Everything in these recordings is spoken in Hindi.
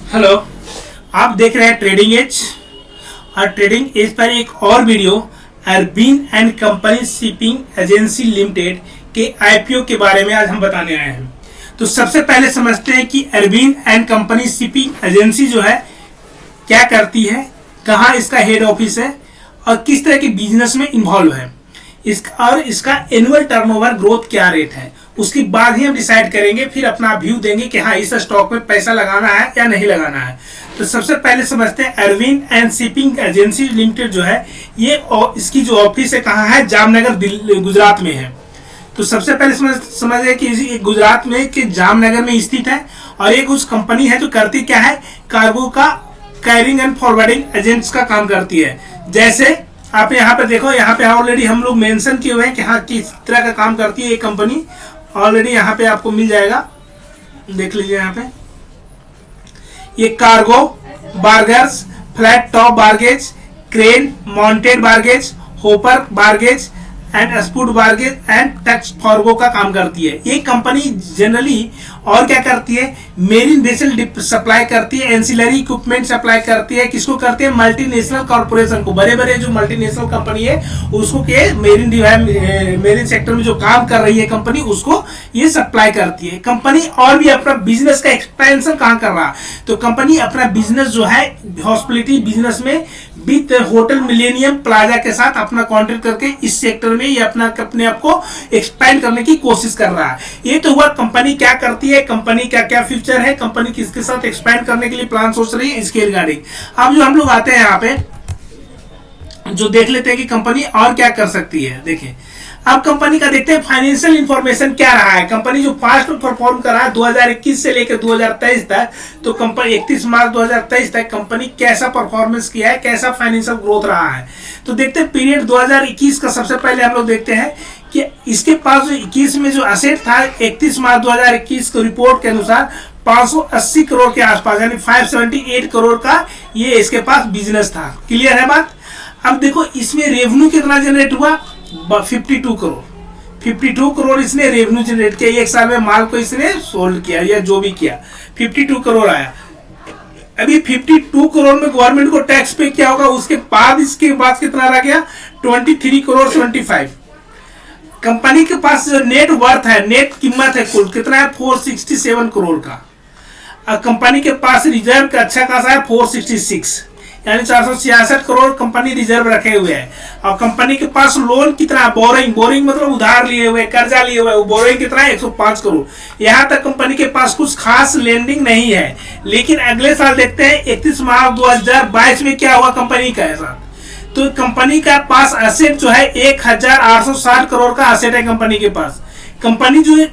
हेलो, आप देख रहे हैं ट्रेडिंग एज। और ट्रेडिंग एज पर एक और वीडियो अरबीन and company shipping agency limited के आईपीओ के बारे में आज हम बताने आए हैं। तो सबसे पहले समझते हैं कि अरबीन एंड कंपनी शिपिंग एजेंसी जो है क्या करती है, कहाँ इसका हेड ऑफिस है और किस तरह के बिजनेस में इन्वॉल्व है, इसका एनुअल टर्नओवर ग्रोथ क्या रेट है। उसके बाद ही हम डिसाइड करेंगे, फिर अपना व्यू देंगे कि हाँ इस स्टॉक में पैसा लगाना है या नहीं लगाना है। तो सबसे पहले समझते हैं अरबीन एंड शिपिंग एजेंसी लिमिटेड जो है ये इसकी जो ऑफिस है कहाँ है, जामनगर गुजरात में है। तो सबसे पहले समझिए कि गुजरात में कि जामनगर में स्थित है और एक उस कंपनी है जो करती क्या है, कार्गो का कैरिंग एंड फॉरवर्डिंग एजेंट्स का काम करती है। जैसे आप यहाँ पे देखो, यहाँ पे ऑलरेडी हम लोग मेंशन किए हुए हैं कि हाँ किस तरह का काम करती है ये कंपनी। ऑलरेडी यहाँ पे आपको मिल जाएगा, देख लीजिए। यहाँ पे ये cargo barges, flat top barges, crane, mounted barges, hopper barges and spud barges and टच फॉर्गो का काम करती है। ये कंपनी जनरली और क्या करती है, मेरीन वेसल सप्लाई करती है, एंसिलरी इक्विपमेंट सप्लाई करती है। किसको करती है, मल्टीनेशनल कॉर्पोरेशन को, बड़े बड़े जो मल्टीनेशनल कंपनी है उसको के मेरीन सेक्टर में जो काम कर रही है कंपनी उसको ये सप्लाई करती है। कंपनी और भी अपना बिजनेस का एक्सपेंशन कहाँ कर रहा है, तो कंपनी अपना बिजनेस जो है हॉस्पिटलिटी बिजनेस में विद होटल मिलेनियम प्लाजा के साथ अपना कॉन्ट्रैक्ट करके इस सेक्टर में ये अपने आप को एक्सपेंड करने की कोशिश कर रहा है। ये तो हुआ कंपनी क्या करती है, कंपनी का क्या फ्यूचर है, कंपनी किसके साथ एक्सपेंड करने के लिए प्लान सोच रही है, इसके रिगार्डिंग। अब जो हम लोग आते हैं यहाँ पे जो देख लेते हैं कि कंपनी और क्या कर सकती है। देखिए अब कंपनी का देखते हैं फाइनेंशियल इंफॉर्मेशन क्या रहा है। कंपनी जो फास्ट परफॉर्म कर रहा है 2021 से लेकर 2023 तक, तो कंपनी 31 मार्च 2023 तक कंपनी कैसा परफॉर्मेंस किया है, कैसा फाइनेंशियल ग्रोथ रहा है। तो देखते हैं पीरियड 2021 का सबसे पहले हम लोग देखते हैं कि इसके पास जो 21 में जो असेट था 31 मार्च 2021 को रिपोर्ट के अनुसार 580 करोड़ के आसपास, यानी 578 करोड़ का ये इसके पास बिजनेस था। क्लियर है बात। अब देखो इसमें रेवेन्यू कितना जनरेट हुआ, 52 करोड़। 52 करोड़ इसने रेवेन्यू जनरेट किया, एक साल में माल को इसने सोल्ड किया या जो भी किया, 52 करोड़ आया। अभी 52 करोड़ में गवर्नमेंट को टैक्स पे क्या होगा, उसके बाद इसके बाद कितना रह गया, 23 करोड़ 25। कंपनी के पास जो नेट वर्थ है, नेट कीमत है कुल कितना है, 467 करोड़ का। और कंपनी के पास रिजर्व का अच्छा खासा है 466, यानी 466 करोड़ कंपनी रिजर्व रखे हुए हैं। और कंपनी के पास लोन कितना, बोरिंग मतलब उधार लिए हुए, कर्जा लिए हुए, बोरिंग कितना है 105 करोड़। यहाँ तक कंपनी के पास कुछ खास लेंडिंग नहीं है। लेकिन अगले साल देखते हैं 31 मार्च 2022 में क्या हुआ कंपनी का ऐसा। तो कंपनी का पास असेट जो है 1860 करोड़ का असेट है कंपनी के पास। कंपनी जो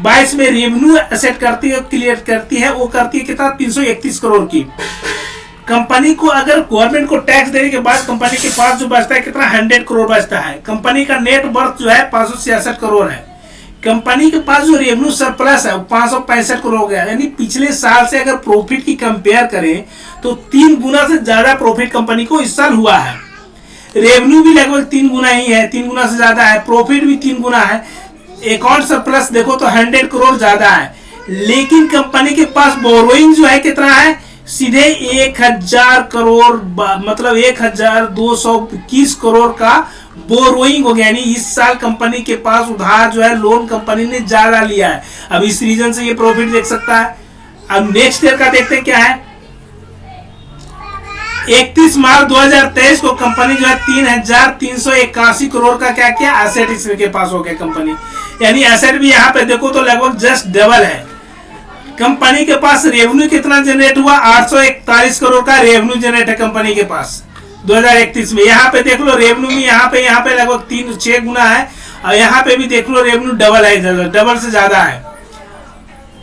22 में रेवेन्यू असेट करती है, क्लियर करती है, वो करती है कितना, 331 करोड़ की। कंपनी को अगर गवर्नमेंट को टैक्स देने के बाद कंपनी के पास जो बचता है कितना, 100 करोड़ बचता है। कंपनी का नेट वर्थ जो है 566 करोड़ है। कंपनी के पास जो रेवेन्यू सरप्लस है 565 करोड़ हो गया, यानी पिछले साल से अगर प्रॉफिट की कंपेयर करें तो 3 गुना से ज्यादा प्रॉफिट कंपनी को इस साल हुआ है। रेवेन्यू भी लगभग 3 गुना ही है, 3 गुना से ज्यादा है, प्रॉफिट भी 3 गुना है। अकाउंट सरप्लस देखो तो 100 करोड़ ज्यादा है। लेकिन कंपनी के पास बोरोइंग जो है कितना है, सीधे 1000 करोड़, मतलब 1221 करोड़ का बोरोइंग हो गया। यानी इस साल कंपनी के पास उधार जो है, लोन कंपनी ने ज्यादा लिया है। अब इस रीजन से ये प्रॉफिट देख सकता है। अब नेक्स्ट ईयर का देखते हैं क्या है। 31 मार्च 2023 को कंपनी जो है 3381 करोड़ का क्या किया, एसेट इसके पास हो गया कंपनी। यानी एसेट भी यहाँ पे देखो तो लगभग जस्ट डबल है। कंपनी के पास रेवेन्यू कितना जनरेट हुआ, 841 करोड़ का रेवेन्यू जनरेट है कंपनी के पास 2031 में। यहाँ पे देख लो रेवेन्यू में यहाँ पे लगभग 6 गुना है। और यहाँ पे भी देख लो रेवेन्यू डबल है, डबल से ज्यादा है।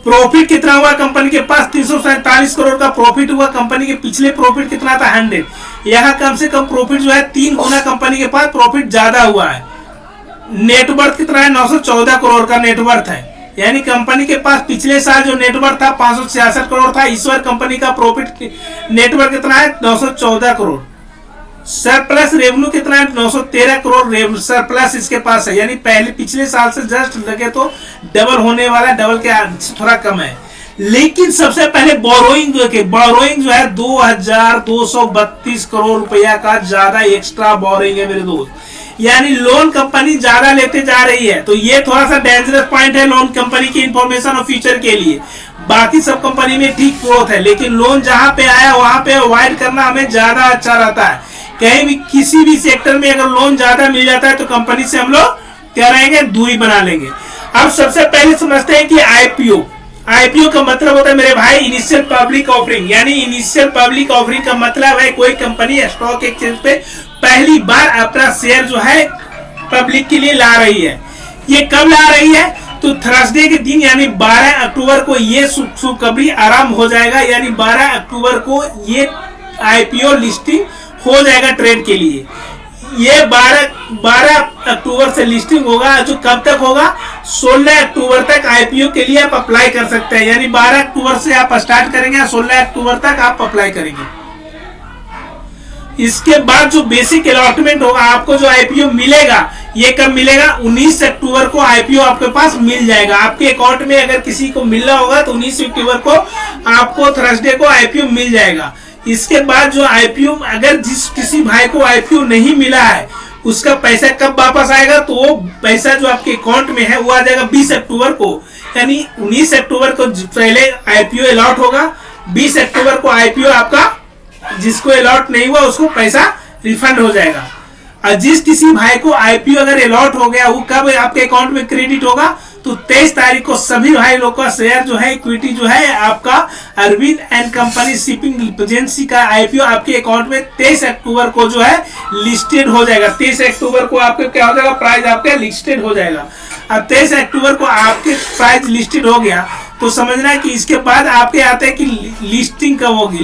प्रॉफिट कितना हुआ कंपनी के पास, 347 करोड़ का प्रॉफिट हुआ। कंपनी के पिछले प्रॉफिट कितना था, 100। यहाँ कम से कम प्रॉफिट जो है 3 गुना कंपनी के पास प्रॉफिट ज्यादा हुआ है। नेटवर्थ कितना है, 914 करोड़ का नेटवर्थ है। यानी कंपनी के पास पिछले साल जो नेटवर्थ था 566 करोड़ था, इस बार कंपनी का प्रॉफिट नेटवर्थ कितना है, 914 करोड़। सरप्लस रेवेन्यू कितना है, 913 करोड़ सरप्लस इसके पास है। यानी पिछले साल से जस्ट लगे तो डबल होने वाला, डबल के थोड़ा कम है। लेकिन सबसे पहले बोरोइंग जो है 2232 करोड़ रुपया का ज्यादा एक्स्ट्रा बोरोइंग है मेरे दोस्त, यानी लोन कंपनी ज्यादा लेते जा रही है। तो ये थोड़ा सा डेंजरस पॉइंट है लोन कंपनी की इंफॉर्मेशन और फ्यूचर के लिए। बाकी सब कंपनी में ठीक ग्रोथ है, लेकिन लोन जहां पे आया वहां पे अवॉइड करना हमें ज्यादा अच्छा रहता है। कहीं भी किसी भी सेक्टर में अगर लोन ज्यादा मिल जाता है तो कंपनी से हम लोग क्या रहेंगे, दूरी बना लेंगे। अब सबसे पहले समझते हैं कि आईपीओ का मतलब होता है मेरे भाई इनिशियल पब्लिक ऑफरिंग। यानी इनिशियल पब्लिक ऑफरिंग का मतलब है कोई कंपनी स्टॉक एक्सचेंज पे पहली बार अपना शेयर जो है पब्लिक के लिए ला रही है। ये कब ला रही है, तो थर्सडे के दिन यानी 12 अक्टूबर को ये सुखबरी आरंभ हो जाएगा। यानी 12 अक्टूबर को ये आईपीओ लिस्टिंग हो जाएगा ट्रेड के लिए। ये 12 अक्टूबर से लिस्टिंग होगा, जो कब तक होगा, 16 अक्टूबर तक आईपीओ के लिए आप अप्लाई कर सकते हैं। यानी 12 अक्टूबर से आप स्टार्ट करेंगे, 16 अक्टूबर तक आप अप्लाई करेंगे। इसके बाद जो बेसिक अलॉटमेंट होगा, आपको जो आईपीओ मिलेगा, ये कब मिलेगा, 19 अक्टूबर को आईपीओ आपके पास मिल जाएगा। आपके अकाउंट में अगर किसी को मिलना होगा तो 19 अक्टूबर को आपको थर्सडे को आईपीओ मिल जाएगा। इसके बाद जो आईपीओ, अगर किसी भाई को आईपीओ नहीं मिला है, उसका पैसा कब वापस आएगा, तो वो पैसा जो आपके अकाउंट में है वो आ जाएगा 20 अक्टूबर को। यानी 19 अक्टूबर को पहले आईपीओ अलॉट होगा, 20 अक्टूबर को आईपीओ आपका जिसको अलॉट नहीं हुआ उसको पैसा रिफंड हो जाएगा। और जिस किसी भाई को आईपीओ अगर अलॉट हो गया, वो कब आपके अकाउंट में क्रेडिट होगा, तो 23 तारीख को सभी भाई लोग का शेयर जो है, इक्विटी जो है आपका Arvind and company shipping agency का आईपीओ आपके अकाउंट में 23 अक्टूबर को जो है लिस्टेड हो जाएगा। 23 अक्टूबर को आपके क्या हो जाएगा, प्राइस आपका लिस्टेड हो जाएगा। अब 23 अक्टूबर को आपके प्राइस लिस्टेड हो गया तो समझना है कि इसके बाद आपके आते हैं कि लिस्टिंग कब होगी,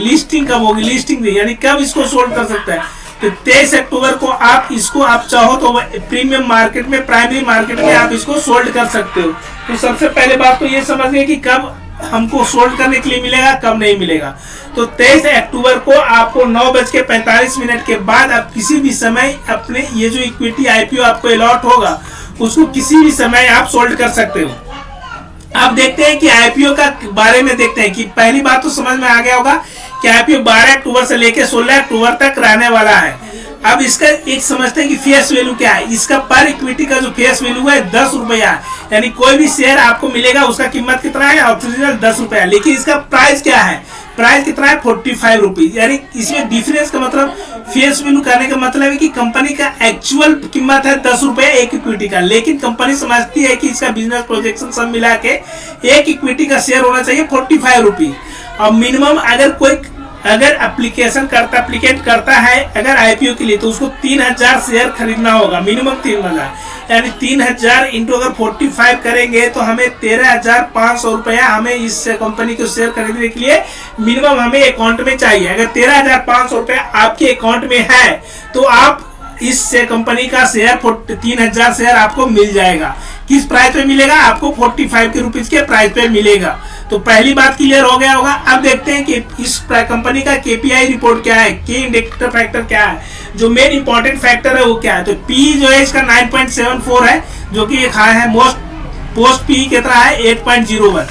लिस्टिंग यानी कब इसको सोल्ड कर सकता है। तो 23 अक्टूबर को आप इसको आप चाहो तो प्रीमियम मार्केट में, प्राइमरी मार्केट में आप इसको सोल्ड कर सकते हो। तो सबसे पहले बात तो ये समझिए कि कब हमको सोल्ड करने के लिए मिलेगा, कब नहीं मिलेगा। तो 23 अक्टूबर को आपको 9:45 के बाद आप किसी भी समय अपने ये जो इक्विटी आईपीओ आपको अलॉट होगा उसको किसी भी समय आप सोल्ड कर सकते हो। अब देखते हैं कि आईपीओ का बारे में देखते हैं कि पहली बात तो समझ में आ गया होगा कि आईपीओ 12 अक्टूबर से लेकर 16 अक्टूबर तक रहने वाला है। अब इसका एक समझते हैं कि फेस वैल्यू क्या है। इसका पर इक्विटी का जो फेस वैल्यू है 10 रुपया है। यानी कोई भी शेयर आपको मिलेगा उसका कीमत कितना है, ओरिजिनल 10 रुपया। लेकिन इसका प्राइस क्या है, प्राइस कितना है, 45 रुपीज। यानी इसमें डिफरेंस का मतलब फेस वैल्यू करने का मतलब है कि कंपनी का एक्चुअल कीमत है 10 रुपया एक इक्विटी का, लेकिन कंपनी समझती है कि इसका बिजनेस प्रोजेक्शन सब मिला के एक इक्विटी का शेयर होना चाहिए 45 रुपीज। और मिनिमम अगर एप्लीकेंट करता है अगर आईपीओ के लिए, तो उसको 3000 शेयर खरीदना होगा, मिनिमम 3000। यानी 3000 इंटू अगर 45 करेंगे तो हमें 13,500 रुपया हमें इस कंपनी को शेयर खरीदने के लिए मिनिमम हमें अकाउंट में चाहिए। अगर 13,500 रुपया आपके अकाउंट में है तो आप इस कंपनी का शेयर 3000 शेयर आपको मिल जाएगा। किस प्राइस पे मिलेगा, आपको 45 के रुपीज के प्राइस पे मिलेगा। तो पहली बात क्लियर हो गया होगा। अब देखते हैं कि इस कंपनी का केपीआई रिपोर्ट क्या है, की इंडिकेटर फैक्टर क्या है, जो मेन इंपॉर्टेंट फैक्टर है वो क्या है। तो पी जो है इसका 9.74 है, जो कि एक हाई है। पोस्ट पी कितना है, 8.01।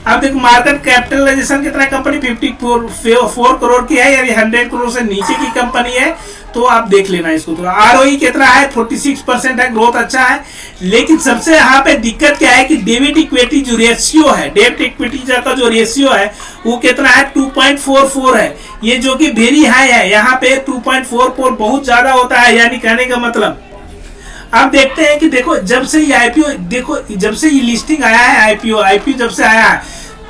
अब देखो मार्केट कैपिटलाइजेशन कितना है, कंपनी 54 करोड़ की है, यानी 100 करोड़ से नीचे की कंपनी है। तो आप देख लेना इसको। तो आरओई कितना है, 46% है, ग्रोथ अच्छा है। लेकिन सबसे यहाँ पे दिक्कत क्या है कि डेबिट इक्विटी जो रेशियो है, डेबिट इक्विटी का जो रेशियो है वो कितना है, 2.44 है। ये जो कि वेरी हाई है, यहाँ पे 2.44 बहुत ज्यादा होता है। यानी कहने का मतलब अब देखते हैं कि देखो जब से ये आईपीओ, देखो जब से ये लिस्टिंग आया है आईपीओ जब से आया है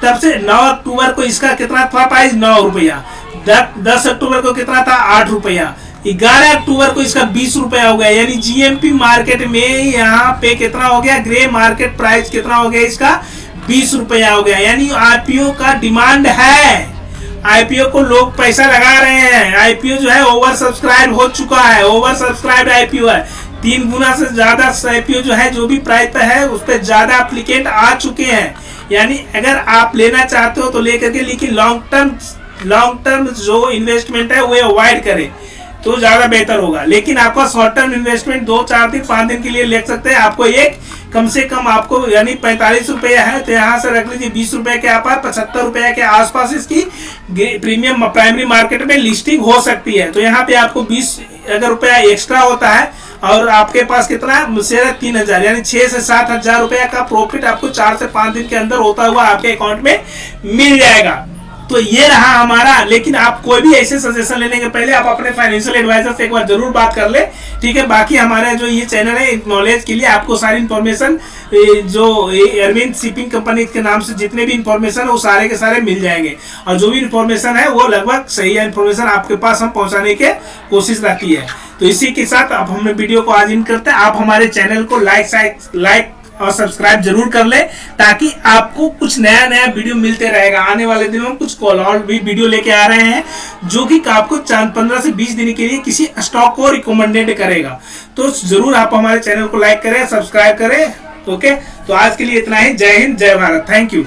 तब से 9 अक्टूबर को इसका कितना था प्राइस, 9 रुपया। 10 अक्टूबर को कितना था, 8 रुपया। 11 अक्टूबर को इसका 20 रुपया हो गया। यानी जीएमपी मार्केट में यहाँ पे कितना हो गया, ग्रे मार्केट प्राइस कितना हो गया इसका, 20 रुपया हो गया। यानी आईपीओ का डिमांड है, आईपीओ को लोग पैसा लगा रहे हैं। आईपीओ जो है ओवर सब्सक्राइब हो चुका है, ओवर सब्सक्राइब आईपीओ है। 3 गुना से ज्यादा आईपीओ जो है, जो भी प्राइस पे है उस पर ज्यादा एप्लीकेंट आ चुके हैं। यानी अगर आप लेना चाहते हो तो लेकर के, लेकिन लॉन्ग टर्म जो इन्वेस्टमेंट है वो अवॉइड करें। तो ज्यादा बेहतर होगा। लेकिन आपका शॉर्ट टर्म इन्वेस्टमेंट 2, 4 दिन, 5 दिन के लिए ले सकते हैं। आपको एक कम से कम आपको यानी 45 रुपये है तो यहाँ से रख लीजिए 20 रुपए के आप 75 रुपए के आसपास इसकी प्रीमियम प्राइमरी मार्केट में लिस्टिंग हो सकती है। तो यहाँ पे आपको 20 अगर रुपया एक्स्ट्रा होता है और आपके पास कितना 3,000 यानी 6 से 7 हजार रुपया का प्रॉफिट आपको 4 से 5 दिन के अंदर होता हुआ आपके अकाउंट में मिल जाएगा। तो ये रहा हमारा। लेकिन आप कोई भी ऐसे सजेशन लेने के पहले आप अपने फाइनेंशियल एडवाइजर से एक बार जरूर बात कर ले, ठीक है। बाकी हमारा जो ये चैनल है नॉलेज के लिए आपको सारी इंफॉर्मेशन जो अरविंद शिपिंग कंपनी के नाम से जितने भी इंफॉर्मेशन है वो सारे के सारे मिल जाएंगे। और जो भी इंफॉर्मेशन है वो लगभग सही है इंफॉर्मेशन आपके पास हम पहुंचाने की कोशिश रहती है। तो इसी के साथ अब हम वीडियो को आज इन करते हैं। आप हमारे चैनल को लाइक और सब्सक्राइब जरूर कर ले ताकि आपको कुछ नया नया वीडियो मिलते रहेगा। आने वाले दिनों में कुछ और भी वीडियो लेके आ रहे हैं जो कि आपको 15 से 20 दिन के लिए किसी स्टॉक को रिकमेंडेड करेगा। तो जरूर आप हमारे चैनल को लाइक करें, सब्सक्राइब करें। ओके, तो आज के लिए इतना ही। जय हिंद, जय भारत, थैंक यू।